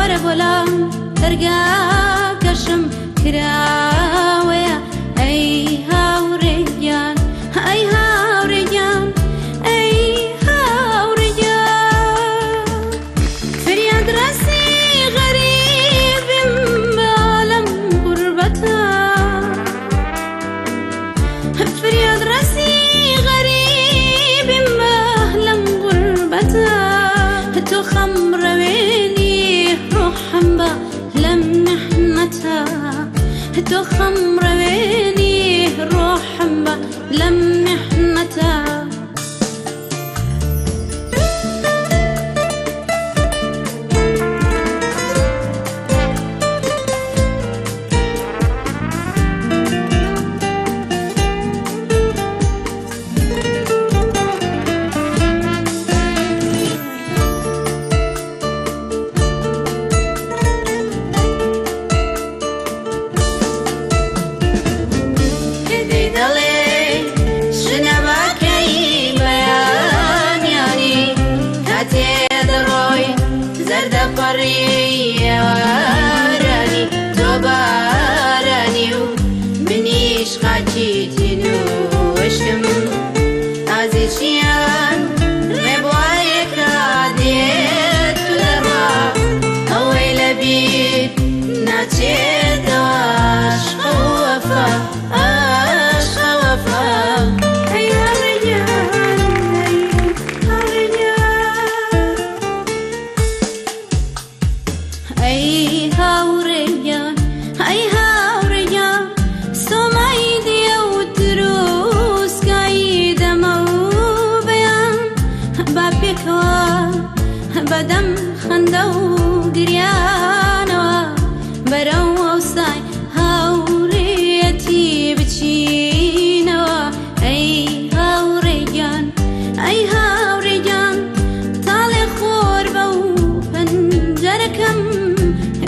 وەرە بۆلام دەرگا کەشم کراوەیە ئەی هاوڕێگیان ئەی هاوڕێگیان ئەی هاوڕێگیان فریاد ڕاستی غەریبم بەعالەم غوربەتە فریاد ڕاستی غەریبم بەعالەم غوربەتە تۆ خەمڕەوێنی ڕۆحم بە لەم میحنەتە تۆ خەمڕەوێنی ڕۆحم بە لەم میحنەتە بارانی تۆ بارانی و منیش خاچیتین و وشکم ئازیچیان ڕێبوایەکە دێت تو دەڕوا ئەوەی لەبیر ناچێتەوە عاشقە و وەفا عاشقە وەفا ئەی هاوڕێگیان ئەی هاوڕێگیان ئەی هاوڕێگیان سۆمای دیە و دروستکایی دەمە و بەیان با پێکەوە بەدەم خەندە و گریانەوە بەرەو ئەوسای هاوڕێیەتی بچینەوە ئەی هاوڕێگیان ئەی هاوڕێگیان تاڵێ خۆر بە و پەنجەرەکەم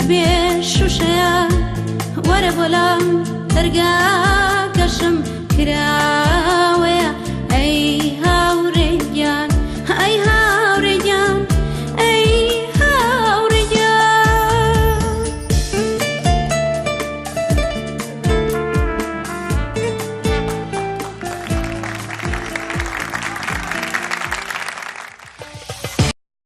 بێ شوشەیە وەرە بۆلام دەرگا کەشم کرا